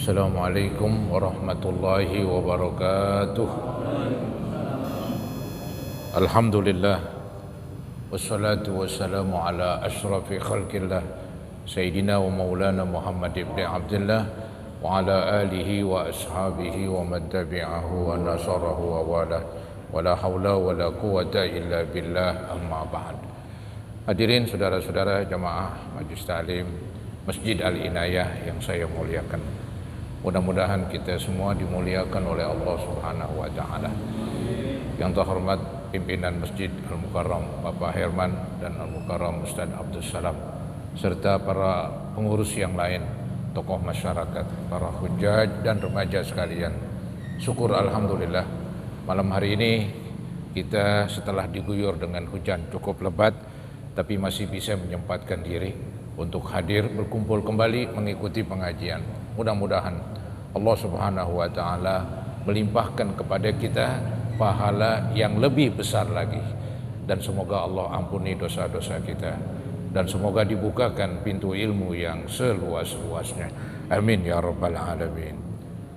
Assalamualaikum warahmatullahi wabarakatuh. Alhamdulillah wassalatu wassalamu ala asrafi khalqillah Sayyidina wa maulana Muhammad ibn Abdullah wa ala alihi wa ashabihi wa man tabi'ahu wa nasarahu wa wala wa la hawla wa la quwata illa billah, amma ba'd. Hadirin saudara-saudara jamaah Majelis Ta'lim Masjid Al-Inayah yang saya muliakan. Mudah-mudahan kita semua dimuliakan oleh Allah Subhanahu wa taala. Yang terhormat pimpinan Masjid Al-Mukarram Bapak Herman dan Al-Mukarram Ustaz Abdul Salam, serta para pengurus yang lain, tokoh masyarakat, para hujjaj dan remaja sekalian. Syukur alhamdulillah malam hari ini kita setelah diguyur dengan hujan cukup lebat tapi masih bisa menyempatkan diri untuk hadir berkumpul kembali mengikuti pengajian. Mudah-mudahan Allah Subhanahu wa taala melimpahkan kepada kita pahala yang lebih besar lagi, dan semoga Allah ampuni dosa-dosa kita, dan semoga dibukakan pintu ilmu yang seluas-luasnya. Amin ya rabbal alamin.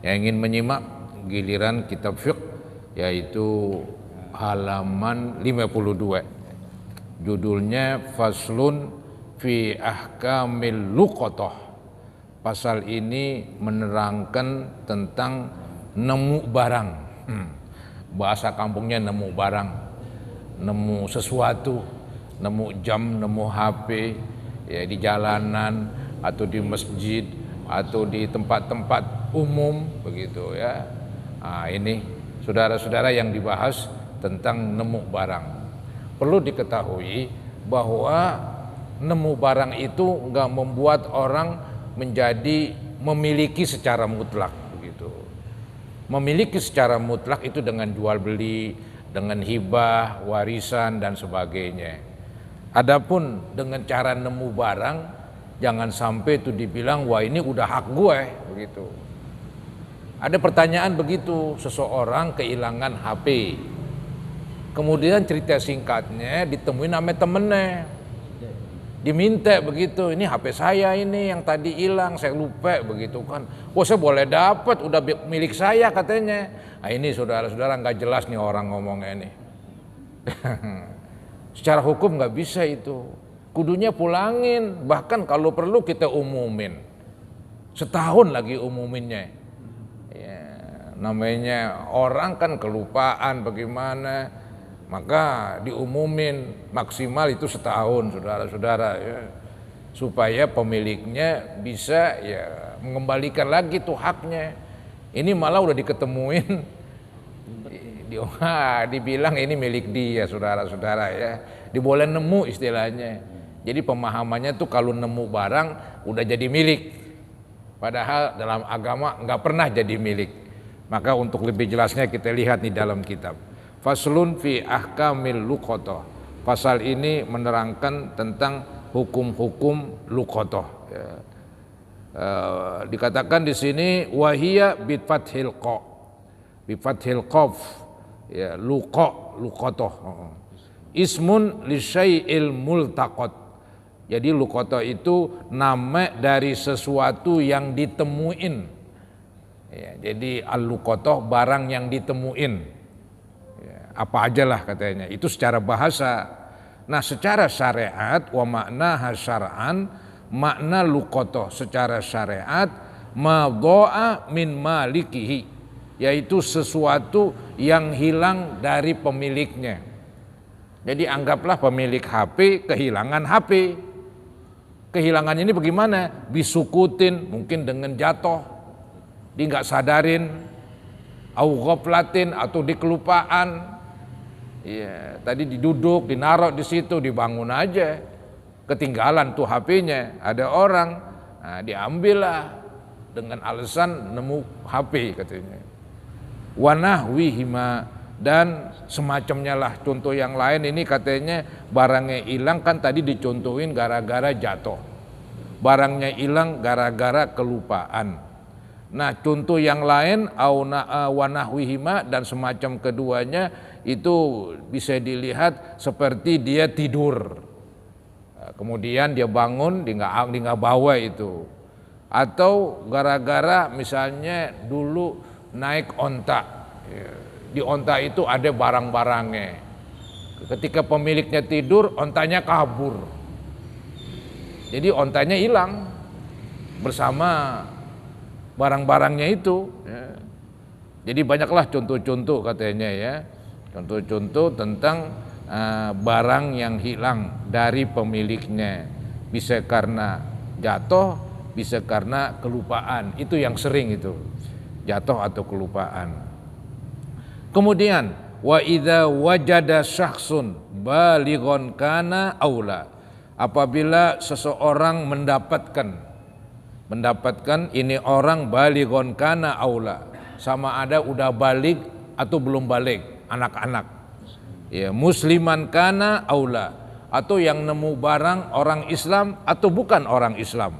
Yang ingin menyimak giliran kitab fiqh yaitu halaman 52. Judulnya Faslun fi ahkamil luqatah. Pasal ini menerangkan tentang nemu barang. Bahasa kampungnya nemu barang, nemu sesuatu, nemu jam, nemu HP, ya di jalanan atau di masjid atau di tempat-tempat umum begitu ya. Nah, ini saudara-saudara yang dibahas tentang nemu barang. Perlu diketahui bahwa nemu barang itu enggak membuat orang menjadi memiliki secara mutlak begitu. Memiliki secara mutlak itu dengan jual beli, dengan hibah, warisan dan sebagainya. Adapun dengan cara nemu barang, jangan sampai itu dibilang wah ini udah hak gue begitu. Ada pertanyaan begitu, seseorang kehilangan HP. Kemudian cerita singkatnya ditemuin sama temennya. Diminta begitu, ini HP saya ini yang tadi hilang, saya lupa begitu kan. Wah saya boleh dapat, udah milik saya katanya. Nah ini saudara-saudara nggak jelas nih orang ngomongnya ini. Secara hukum nggak bisa itu. Kudunya pulangin, bahkan kalau perlu kita umumin. Setahun lagi umuminnya. Ya, namanya orang kan kelupaan bagaimana. Maka diumumin maksimal itu setahun saudara-saudara ya, supaya pemiliknya bisa ya mengembalikan lagi tuh haknya. Ini malah udah diketemuin dibilang ini milik dia saudara-saudara ya, diboleh nemu istilahnya. Jadi pemahamannya tuh kalau nemu barang udah jadi milik, padahal dalam agama nggak pernah jadi milik. Maka untuk lebih jelasnya kita lihat di dalam kitab Faslun fi ahkamil luqatah. Pasal ini menerangkan tentang hukum-hukum luqatah. Ya. Dikatakan di sini wahia bi fathil qa, bi fathil qaf, ya luqatah. Ismun li syai'il multaqat. Jadi luqatah itu nama dari sesuatu yang ditemuin. Ya, jadi al-luqatah barang yang ditemuin. Apa aja lah katanya, itu secara bahasa. Nah secara syariat wa makna syar'an, makna luqatah secara syariat ma dha'a min malikihi, yaitu sesuatu yang hilang dari pemiliknya. Jadi anggaplah pemilik HP kehilangan HP. Kehilangan ini bagaimana? Bisukutin, mungkin dengan jatuh, dia nggak sadarin, au ghaflatin atau dikelupaan. Iya, tadi diduduk, dinaruh di situ, dibangun aja, ketinggalan tuh HP-nya, ada orang, nah, diambillah dengan alasan nemu HP katanya. Wanahwihima dan semacamnya lah, contoh yang lain ini katanya barangnya hilang kan tadi dicontohin gara-gara jatuh, barangnya hilang gara-gara kelupaan. Nah contoh yang lain wanahwihima dan semacam keduanya itu bisa dilihat seperti dia tidur, kemudian dia bangun, dia nggak bawa itu, atau gara-gara misalnya dulu naik onta, di onta itu ada barang-barangnya, ketika pemiliknya tidur ontanya kabur, jadi ontanya hilang bersama barang-barangnya itu. Jadi banyaklah contoh-contoh katanya ya, contoh-contoh tentang barang yang hilang dari pemiliknya, bisa karena jatuh, bisa karena kelupaan. Itu yang sering itu, jatuh atau kelupaan. Kemudian wa idza wajada syakhsun balighon kana aula, apabila seseorang mendapatkan ini orang balighon kana aula, sama ada udah balik atau belum balik, anak-anak ya, musliman kana aula, atau yang nemu barang orang Islam atau bukan orang Islam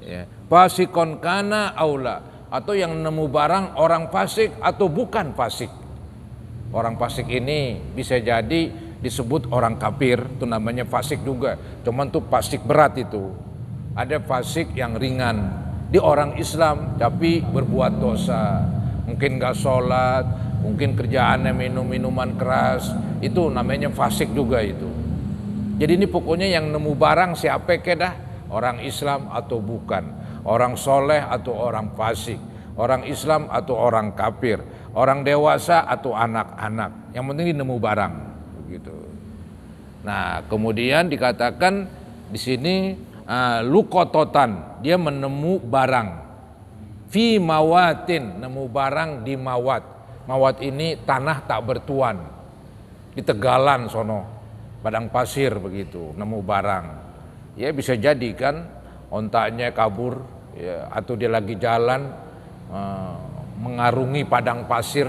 ya, fasikon kana aula, atau yang nemu barang orang fasik atau bukan fasik. Orang fasik ini bisa jadi disebut orang kafir, itu namanya fasik juga, cuman tuh fasik berat itu. Ada fasik yang ringan, di orang Islam tapi berbuat dosa, mungkin gak sholat, mungkin kerjaannya minum minuman keras, itu namanya fasik juga itu. Jadi ini pokoknya yang nemu barang siapa kedah, orang Islam atau bukan, orang soleh atau orang fasik, orang Islam atau orang kafir, orang dewasa atau anak-anak, yang penting nemu barang begitu. Nah kemudian dikatakan di sini lukototan, dia menemu barang, fi mawatin, nemu barang di mawat. Mawat ini tanah tak bertuan, di Tegalan sono, padang pasir begitu, nemu barang. Ya bisa jadi kan ontanya kabur ya, atau dia lagi jalan mengarungi padang pasir,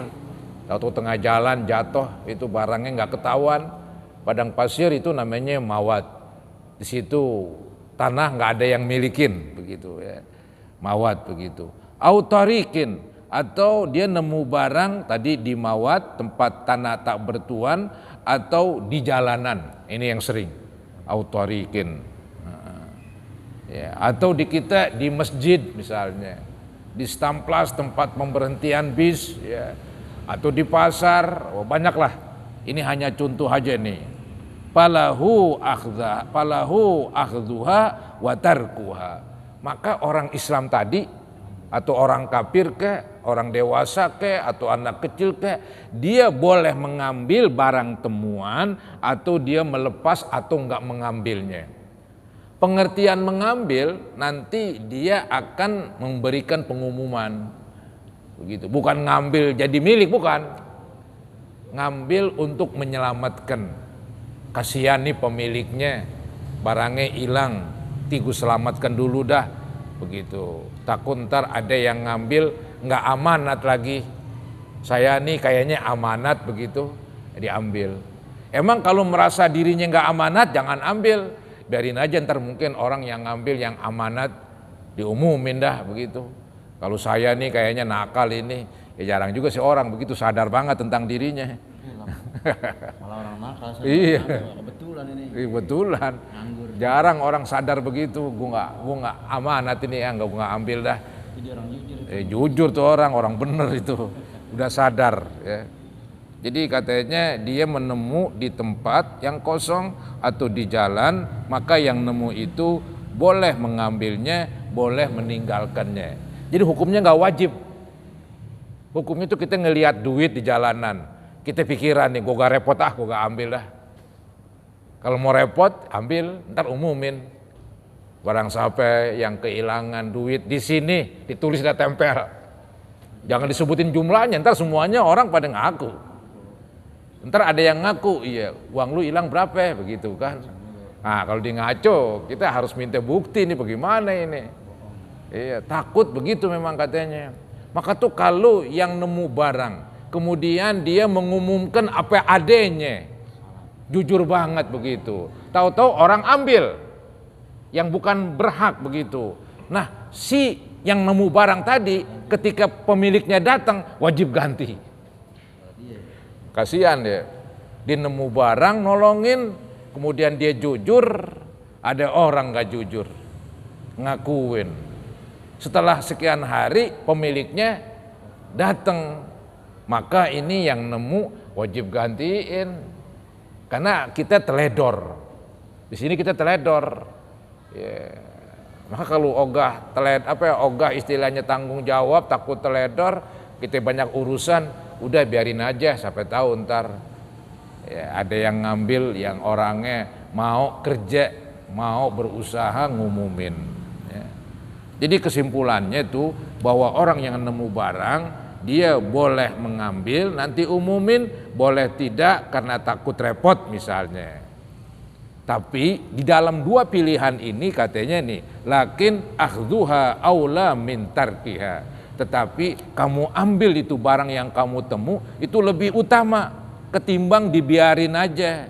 atau tengah jalan jatuh, itu barangnya nggak ketahuan. Padang pasir itu namanya mawat, di situ tanah nggak ada yang milikin begitu ya, mawat begitu. Autarikin, atau dia nemu barang tadi di mawat, tempat tanah tak bertuan, atau di jalanan, ini yang sering autarikin ya, atau di kita di masjid misalnya, di stamplas tempat pemberhentian bis ya, atau di pasar, banyaklah. Ini hanya contoh aja nih. Falahu akhduha wa tarkuha. Maka orang Islam tadi atau orang kafir ke, orang dewasa ke, atau anak kecil ke, dia boleh mengambil barang temuan atau dia melepas atau enggak mengambilnya. Pengertian mengambil nanti dia akan memberikan pengumuman begitu, bukan ngambil jadi milik, bukan. Ngambil untuk menyelamatkan. Kasihan nih pemiliknya, barangnya hilang, tigu selamatkan dulu dah begitu. Takut ntar ada yang ngambil nggak amanat lagi. Saya nih kayaknya amanat begitu, diambil. Emang kalau merasa dirinya nggak amanat jangan ambil, biarin aja, ntar mungkin orang yang ngambil yang amanat diumumin dah begitu. Kalau saya nih kayaknya nakal ini, ya jarang juga sih orang begitu sadar banget tentang dirinya. Malah orang nakal, iya. Kebetulan ini. Kebetulan. Jarang orang sadar begitu. Gua nggak amanat ini ya, nggak ambil dah. Jadi orang jujur. Jujur tuh orang bener itu, udah sadar ya. Jadi katanya dia menemu di tempat yang kosong atau di jalan, maka yang nemu itu boleh mengambilnya, boleh meninggalkannya. Jadi hukumnya nggak wajib. Hukumnya itu kita ngelihat duit di jalanan, kita pikiran nih, gue gak repot gue gak ambil dah. Kalau mau repot, ambil, ntar umumin. Barang siapa yang kehilangan duit di sini, ditulis dan tempel. Jangan disebutin jumlahnya, ntar semuanya orang pada ngaku. Ntar ada yang ngaku, iya uang lu hilang berapa, begitu kan. Nah kalau di ngaco, kita harus minta bukti nih bagaimana ini. Iya, takut begitu memang katanya. Maka tuh kalau yang nemu barang, kemudian dia mengumumkan apa adanya, jujur banget begitu, tahu-tahu orang ambil yang bukan berhak begitu. Nah si yang nemu barang tadi ketika pemiliknya datang wajib ganti. Kasihan dia nemu barang nolongin, kemudian dia jujur, ada orang gak jujur ngakuin, Setelah sekian hari pemiliknya datang, maka ini yang nemu wajib gantiin, karena kita teledor. Di sini kita teledor. Ya. Maka kalau ogah ogah istilahnya tanggung jawab, takut teledor, kita banyak urusan, udah biarin aja sampai tahu ntar. Ya, ada yang ngambil, yang orangnya mau kerja, mau berusaha ngumumin. Ya. Jadi kesimpulannya tuh bahwa orang yang nemu barang dia boleh mengambil, nanti umumin, boleh tidak karena takut repot misalnya. Tapi di dalam dua pilihan ini katanya nih, lakin akhdhuha aula min tarkiha. Tetapi kamu ambil itu barang yang kamu temu itu lebih utama ketimbang dibiarin aja.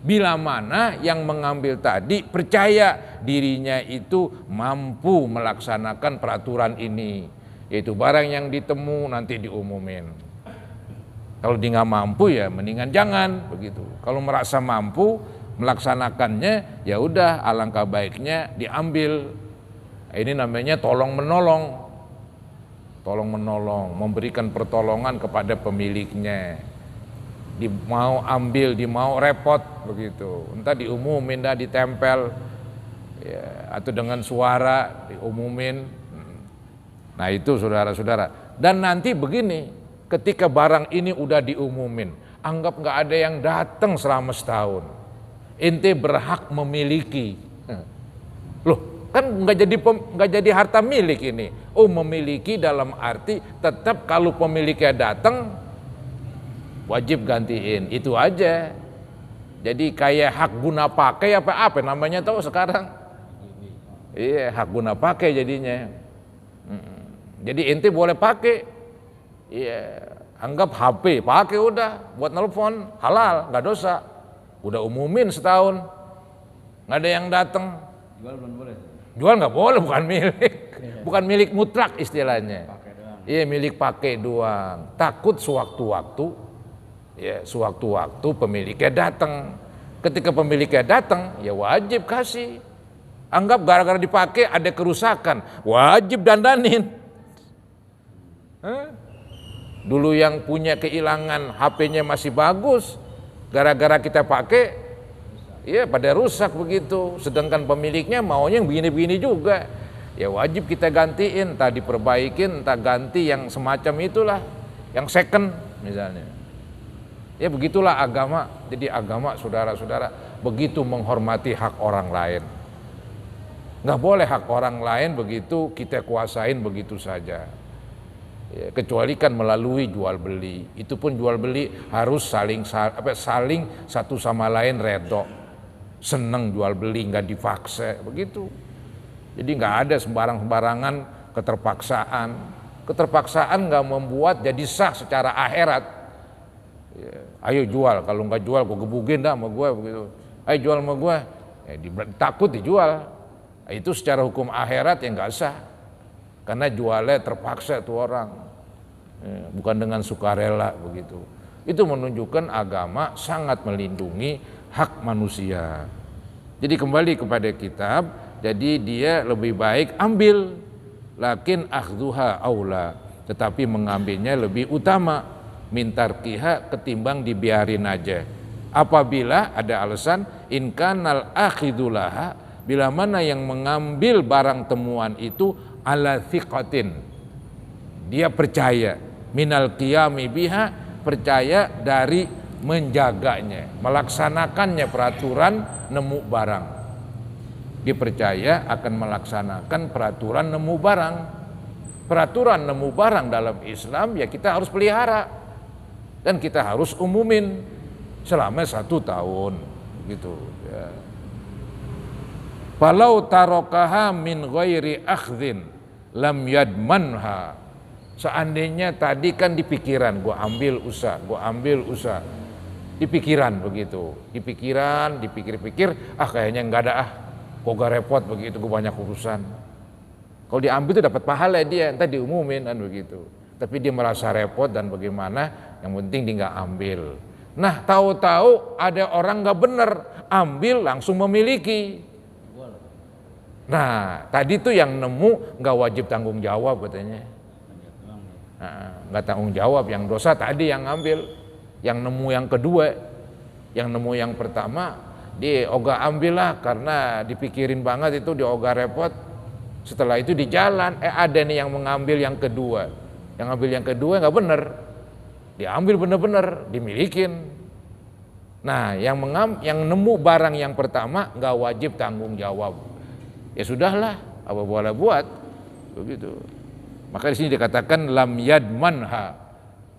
Bila mana yang mengambil tadi percaya dirinya itu mampu melaksanakan peraturan ini, yaitu barang yang ditemu nanti diumumin. Kalau dia nggak mampu ya mendingan jangan begitu. Kalau merasa mampu melaksanakannya, ya udah alangkah baiknya diambil. Ini namanya tolong menolong. Tolong menolong, memberikan pertolongan kepada pemiliknya. Di mau ambil, di mau repot begitu. Entah diumumin, dah ditempel, ya, atau dengan suara diumumin. Nah itu saudara-saudara. Dan nanti begini, ketika barang ini udah diumumin, anggap nggak ada yang datang selama setahun. Ente berhak memiliki. Loh, kan nggak jadi harta milik ini. Oh, memiliki dalam arti tetap kalau pemiliknya datang wajib gantiin, itu aja. Jadi kayak hak guna pakai apa namanya tahu sekarang? Iya, hak guna pakai jadinya. Jadi ente boleh pakai. Iya, anggap HP pakai udah buat nelpon, halal, nggak dosa. Udah umumin setahun, nggak ada yang datang. Jual belum boleh. Jual nggak boleh, bukan milik, bukan milik mutlak istilahnya. Iya, milik pakai doang. Takut sewaktu-waktu, ya sewaktu-waktu pemiliknya datang. Ketika pemiliknya datang, ya wajib kasih. Anggap gara-gara dipakai ada kerusakan, wajib dandanin. Dulu yang punya kehilangan HP-nya masih bagus. Gara-gara kita pakai, ya pada rusak begitu. Sedangkan pemiliknya maunya yang begini-begini juga. Ya wajib kita gantiin, entah diperbaikin, entah ganti yang semacam itulah, yang second misalnya. Ya begitulah agama. Jadi agama saudara-saudara begitu menghormati hak orang lain. Nggak boleh hak orang lain begitu kita kuasain begitu saja. Ya, kecuali kan melalui jual beli. Itu pun jual beli harus saling satu sama lain redho, seneng jual beli, nggak dipaksa begitu. Jadi nggak ada sembarangan keterpaksaan nggak membuat jadi sah secara akhirat. Ya, ayo jual, kalau nggak jual gue gebugin dah sama gue begitu. Ayo jual sama gue, takut dijual. Itu secara hukum akhirat yang nggak sah. Karena jualnya terpaksa tuh orang, bukan dengan sukarela begitu. Itu menunjukkan agama sangat melindungi hak manusia. Jadi kembali kepada kitab, jadi dia lebih baik ambil, lakin akhdhuha aula, tetapi mengambilnya lebih utama, mintarkiha ketimbang dibiarin aja. Apabila ada alasan in kanal akhidulaha, bila mana yang mengambil barang temuan itu ala thiqatin, dia percaya, minal qiyami biha, percaya dari menjaganya, melaksanakannya peraturan nemu barang. Dia percaya akan melaksanakan peraturan nemu barang. Peraturan nemu barang dalam Islam ya kita harus pelihara dan kita harus umumin selama 1 tahun gitu ya. Falau tarokaha min ghairi akhdhin lam yadmanha. Seandainya tadi kan di pikiran, gua ambil usaha. Di pikiran begitu, dipikir-pikir, kayaknya enggak ada kok gak repot begitu, gua banyak urusan. Kalau diambil itu dapat pahala dia, entar diumumin kan begitu. Tapi dia merasa repot dan bagaimana, yang penting dia nggak ambil. Nah tahu-tahu ada orang nggak benar, ambil langsung memiliki. Nah, tadi tuh yang nemu nggak wajib tanggung jawab katanya. Nggak tanggung jawab, yang dosa tadi yang ngambil, yang nemu yang kedua, yang nemu yang pertama dia ogah ambil lah karena dipikirin banget itu, dia ogah repot. Setelah itu di jalan ada nih yang mengambil yang kedua, yang ngambil yang kedua nggak bener, diambil bener-bener dimilikin. Nah, yang nemu barang yang pertama nggak wajib tanggung jawab. Ya sudahlah, apa boleh buat begitu. Maka di sini dikatakan lam yadmanha,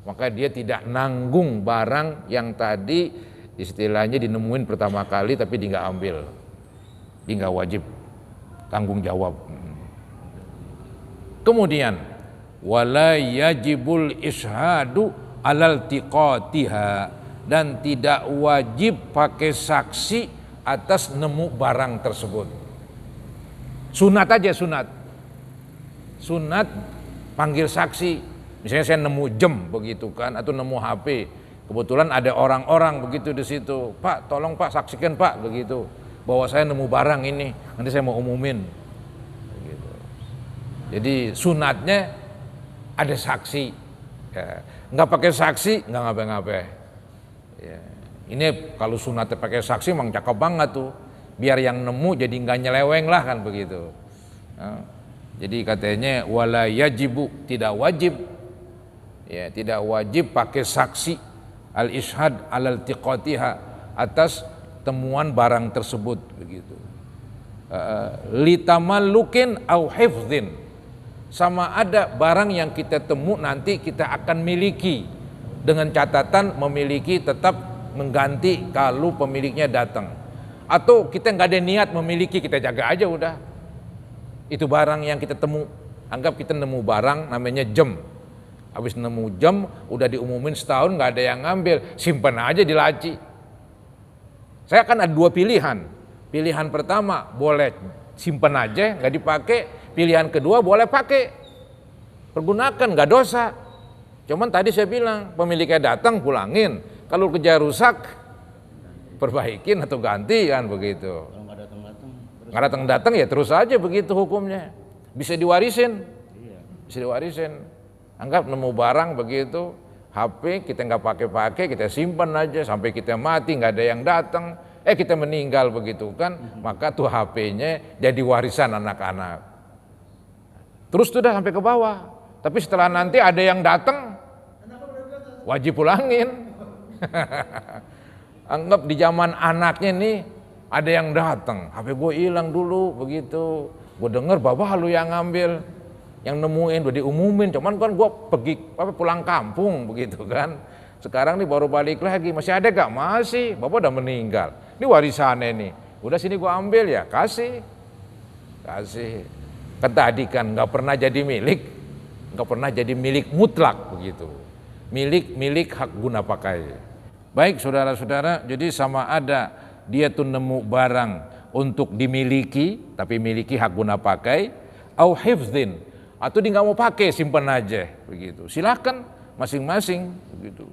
maka dia tidak nanggung barang yang tadi istilahnya dinemuin pertama kali tapi dia nggak ambil, dia nggak wajib tanggung jawab. Kemudian wala yajibul ishadu alal tiqatiha, dan tidak wajib pakai saksi atas nemu barang tersebut. Sunat aja, sunat panggil saksi. Misalnya saya nemu jam begitu kan, atau nemu HP, kebetulan ada orang-orang begitu di situ, Pak tolong Pak saksikan Pak begitu, bahwa saya nemu barang ini, nanti saya mau umumin begitu. Jadi sunatnya ada saksi, ya. Nggak pakai saksi nggak ngapain-ngapain. Ya. Ini kalau sunatnya pakai saksi emang cakep banget tuh, biar yang nemu jadi nggak nyeleweng lah kan begitu. Nah, jadi katanya wala yajibu, tidak wajib, ya tidak wajib pakai saksi al ishad alal tiqatiha, atas temuan barang tersebut begitu. Litamallukin au hifdzin, sama ada barang yang kita temu nanti kita akan miliki, dengan catatan memiliki tetap mengganti kalau pemiliknya datang, atau kita nggak ada niat memiliki, kita jaga aja udah. Itu barang yang kita temu, anggap kita nemu barang namanya jam, habis nemu jam udah diumumin setahun nggak ada yang ngambil, simpan aja di laci. Saya akan ada dua pilihan. Pilihan pertama boleh simpan aja nggak dipakai, pilihan kedua boleh pakai, pergunakan nggak dosa. Cuman tadi saya bilang pemiliknya datang pulangin, kalau kerja rusak perbaikin atau ganti kan begitu. Kalau nggak datang-datang, Nggak datang-datang ya terus aja begitu hukumnya. Bisa diwarisin, bisa diwarisin. Anggap nemu barang begitu, HP kita nggak pakai-pakai, kita simpan aja sampai kita mati, nggak ada yang datang. Kita meninggal begitu kan, maka tuh HP-nya jadi warisan anak-anak. Terus sudah sampai ke bawah. Tapi setelah nanti ada yang datang, wajib pulangin. Anggap di zaman anaknya nih ada yang datang, HP gue hilang dulu begitu. Gue denger bapak lu yang ngambil, yang nemuin, udah diumumin. Cuman kan gue pergi pulang kampung begitu kan. Sekarang nih baru balik lagi, masih ada gak? Masih, bapak udah meninggal. Ini warisannya nih, udah sini gue ambil ya, kasih. Kan tadi kan nggak pernah jadi milik, nggak pernah jadi milik mutlak begitu. Milik hak guna pakai. Baik saudara-saudara, jadi sama ada dia tuh nemu barang untuk dimiliki, tapi miliki hak guna pakai, au hifdzin, atau dia nggak mau pakai, simpan aja begitu. Silakan masing-masing begitu.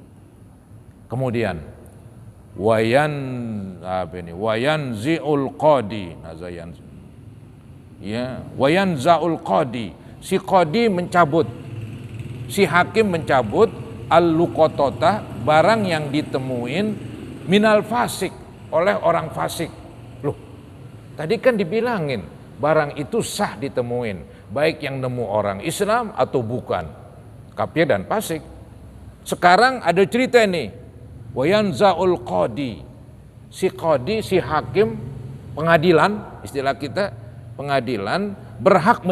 Kemudian wayan ziul qadi, wayan zaul qadi, si qadi mencabut, si hakim mencabut al-luqatata, barang yang ditemuin minal fasik, oleh orang fasik. Loh, tadi kan dibilangin barang itu sah ditemuin, baik yang nemu orang Islam atau bukan, kafir dan fasik. Sekarang ada cerita nih, wayan zaul qadi, si qadi, si hakim pengadilan, istilah kita pengadilan, berhak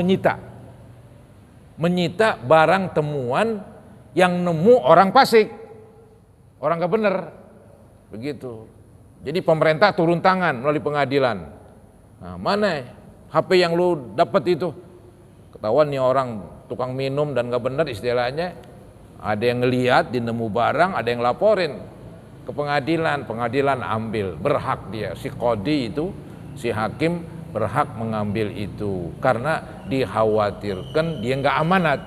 menyita barang temuan yang nemu orang fasik, orang gak bener begitu. Jadi pemerintah turun tangan melalui pengadilan. Nah, mana HP yang lu dapat itu, ketahuan nih orang tukang minum dan gak bener istilahnya, ada yang ngelihat dia nemu barang, ada yang laporin ke pengadilan, pengadilan ambil, berhak dia, si qadi itu, si hakim berhak mengambil itu karena dikhawatirkan dia nggak amanat.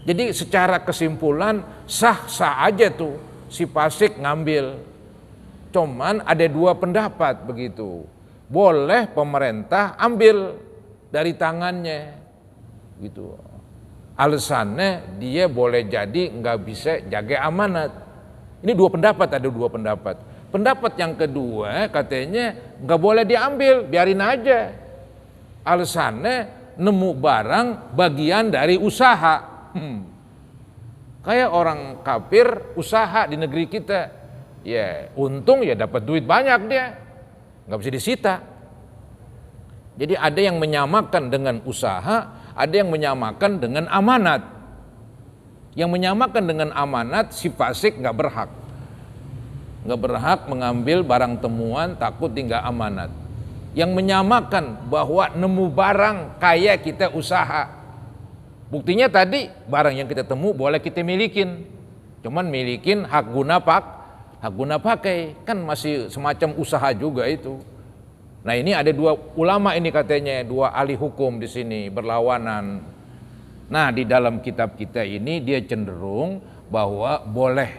Jadi secara kesimpulan sah-sah aja tuh si fasik ngambil. Cuman ada dua pendapat begitu. boleh pemerintah ambil dari tangannya, gitu. Alasannya dia boleh jadi nggak bisa jaga amanat. Ini dua pendapat, ada dua pendapat. Pendapat yang kedua katanya nggak boleh diambil, biarin aja. Alasannya nemu barang bagian dari usaha. Kayak orang kafir usaha di negeri kita, ya untung ya dapat duit banyak dia, nggak bisa disita. Jadi ada yang menyamakan dengan usaha, ada yang menyamakan dengan amanat. Yang menyamakan dengan amanat si fasik nggak berhak mengambil barang temuan, takut tinggal amanat. Yang menyamakan bahwa nemu barang kayak kita usaha. Buktinya tadi barang yang kita temu boleh kita milikin, cuman milikin hak guna pakai, kan masih semacam usaha juga itu. Nah ini ada dua ulama ini katanya, dua ahli hukum di sini berlawanan. Nah di dalam kitab kita ini dia cenderung bahwa boleh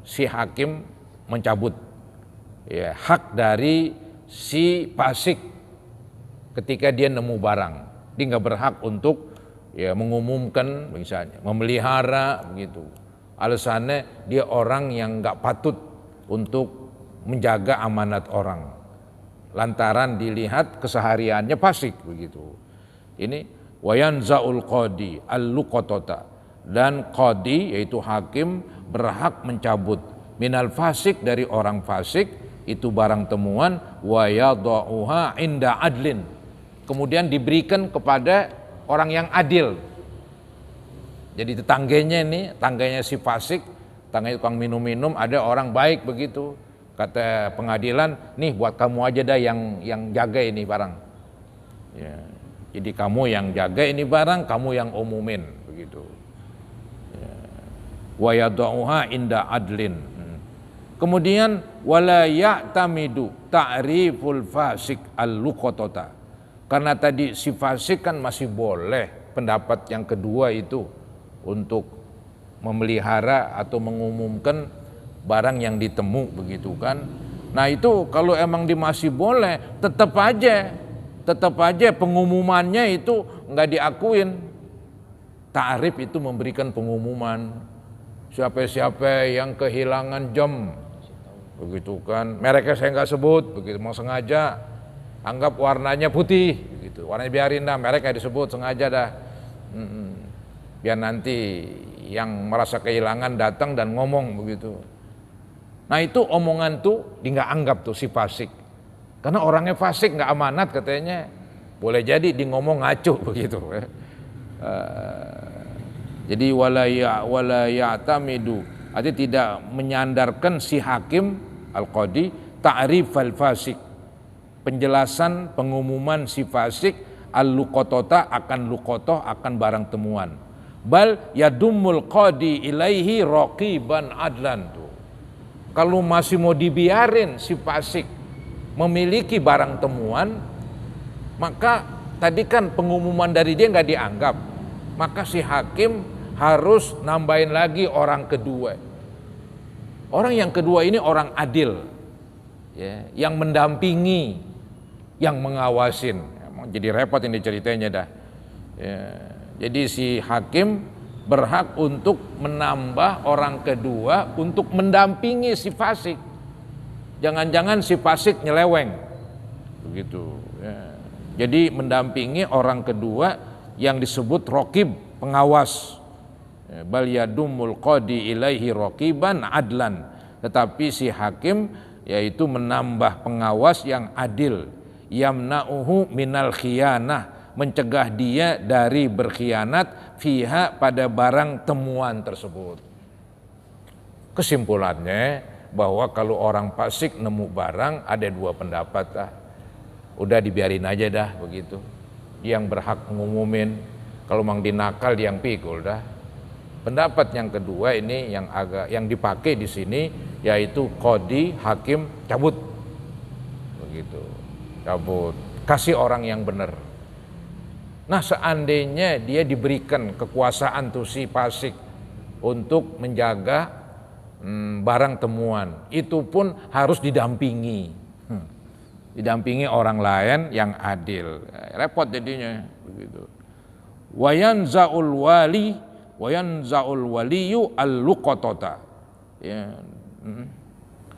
si hakim mencabut ya, hak dari si fasik ketika dia nemu barang. Dia nggak berhak untuk ya mengumumkan misalnya, memelihara begitu. Alasannya dia orang yang nggak patut untuk menjaga amanat orang. Lantaran dilihat kesehariannya fasik begitu. Ini wayanzaul qadi al-luqatata, dan qadi yaitu hakim berhak mencabut minal fasik dari orang fasik itu barang temuan, wa yadauha inda adlin, kemudian diberikan kepada orang yang adil. Jadi tangganya si fasik, tangganya tukang minum-minum, ada orang baik begitu. Kata pengadilan, nih buat kamu aja dah yang jaga ini barang. Ya, jadi kamu yang jaga ini barang, kamu yang umumin begitu. Ya. Wa yadauha inda adlin. Kemudian wala ya'tamidu ta'riful fasik al-luqatata. Karena tadi si fasik kan masih boleh, pendapat yang kedua itu untuk memelihara atau mengumumkan barang yang ditemu begitu kan. Nah itu kalau emang masih boleh, tetap aja pengumumannya itu nggak diakuin. Ta'rif itu memberikan pengumuman, siapa yang kehilangan jam begitu kan, mereknya saya nggak sebut begitu, mau sengaja anggap warnanya putih gitu, warnanya biarin dah, mereknya disebut sengaja dah, biar nanti yang merasa kehilangan datang dan ngomong begitu. Nah itu omongan tuh di nggak anggap tuh si fasik, karena orangnya fasik nggak amanat katanya, boleh jadi di ngomong ngaco begitu. Jadi wala ya'tamidu, artinya tidak menyandarkan si hakim al-qadi ta'rif al-fasik, penjelasan pengumuman si fasik al-luqatata akan luqatah, akan barang temuan. Bal yadumul qadi ilaihi raqiban adlan tuh. Kalau masih mau dibiarin si fasik memiliki barang temuan, maka tadi kan pengumuman dari dia nggak dianggap, maka si hakim harus nambahin lagi orang kedua. Orang yang kedua ini orang adil, ya, yang mendampingi, yang mengawasin. Emang jadi repot ini ceritanya dah. Ya, jadi si hakim berhak untuk menambah orang kedua untuk mendampingi si fasik. Jangan-jangan si fasik nyeleweng, begitu. Ya. Jadi mendampingi orang kedua yang disebut raqib, pengawas. Bal yadumul qadi ilaihi raqiban adlan, tetapi si hakim yaitu menambah pengawas yang adil, yamna'uhu minal khiyanah, mencegah dia dari berkhianat fiha pada barang temuan tersebut. Kesimpulannya bahwa kalau orang fasik nemu barang ada dua pendapat lah. Udah dibiarin aja dah begitu. Yang berhak ngumumin, kalau mang dinakal yang pikul dah. Pendapat yang kedua ini yang dipakai di sini yaitu qadi, hakim cabut. Begitu. Cabut, kasih orang yang benar. Nah, seandainya dia diberikan kekuasaan tuh si fasik untuk menjaga barang temuan, itu pun harus didampingi. didampingi orang lain yang adil. Repot jadinya begitu. Wayanzaul waliyu al-luqatata. Ya.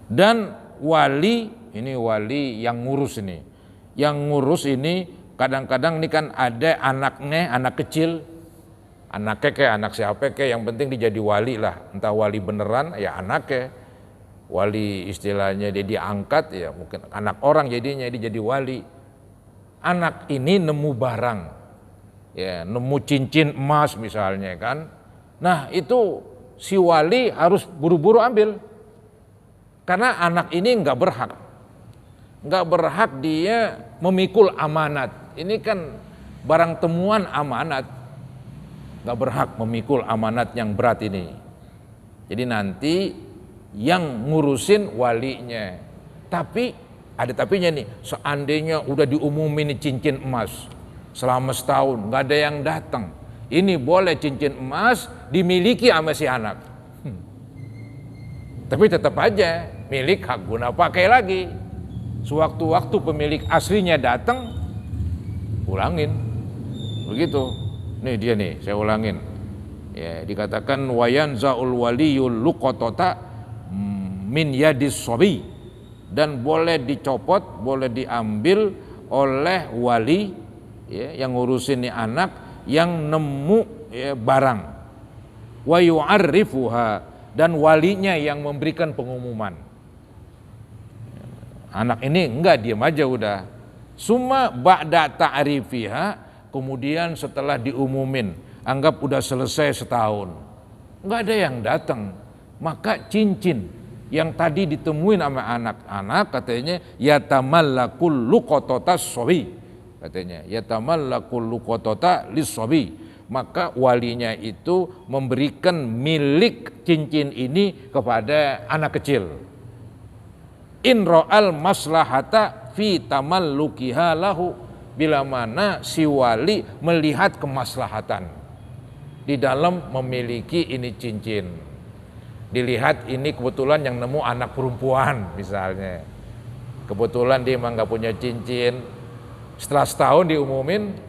Dan wali, ini wali yang ngurus ini. Yang ngurus ini kadang-kadang ini kan ada anaknya, anak kecil, anaknya kayak anak siapa kayak, yang penting dia jadi wali lah. Entah wali beneran ya anaknya, wali istilahnya dia diangkat ya mungkin anak orang jadinya dia jadi wali. Anak ini nemu barang, ya nemu cincin emas misalnya kan. Nah itu si wali harus buru-buru ambil, karena anak ini nggak berhak dia memikul amanat. Ini kan barang temuan amanat, nggak berhak memikul amanat yang berat ini. Jadi nanti yang ngurusin walinya. Tapi ada tapinya nih, seandainya udah diumumin nih cincin emas selama setahun nggak ada yang datang, ini boleh cincin emas dimiliki sama si anak. Tapi tetap aja milik hak guna pakai lagi. Sewaktu-waktu pemilik aslinya datang, ulangin. Begitu. Nih dia nih, saya ulangin. Ya, dikatakan wayanzaul waliyul luqatata min yadis sobi, dan boleh dicopot, boleh diambil oleh wali ya, yang ngurusin nih anak yang nemu ya, barang. Wa yu'arrifuha, dan walinya yang memberikan pengumuman. Anak ini enggak diam aja udah. Summa ba'da ta'rifiha, kemudian setelah diumumin, anggap udah selesai setahun, enggak ada yang datang, maka cincin yang tadi ditemuin sama anak-anak katanya yatamallakul luqatata sobi, katanya yatamallakul luqatata lis-sobi, maka walinya itu memberikan milik cincin ini kepada anak kecil. In ra'al maslahata fi tamallukiha lahu, bila mana si wali melihat kemaslahatan di dalam memiliki ini cincin. Dilihat ini kebetulan yang nemu anak perempuan misalnya, kebetulan dia emang gak punya cincin, setelah setahun diumumin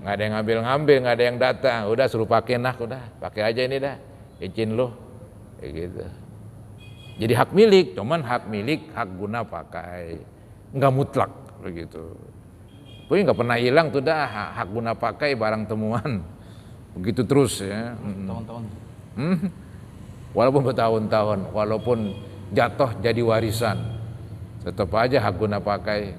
nggak ada yang ngambil, nggak ada yang datang, udah suruh pakai, nah udah pakai aja ini dah cincin lo, kayak gitu. Jadi hak milik, cuman hak milik hak guna pakai, nggak mutlak begitu. Pokoknya nggak pernah hilang tuh dah hak guna pakai barang temuan, begitu terus ya. Tahun-tahun. Walaupun bertahun-tahun, walaupun jatuh jadi warisan, tetap aja hak guna pakai.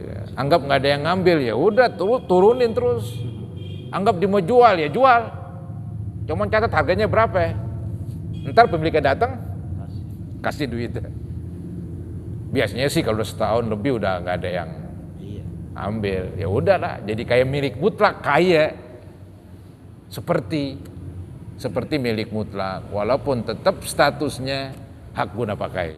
Ya. Anggap nggak ada yang ngambil ya udah turunin terus. Anggap dia mau jual ya jual. Cuman catat harganya berapa. Ntar pemiliknya datang kasih duit. Biasanya sih kalau setahun lebih udah nggak ada yang ambil. Ya udahlah, jadi kayak milik mutlak, kayak seperti milik mutlak, walaupun tetap statusnya hak guna pakai.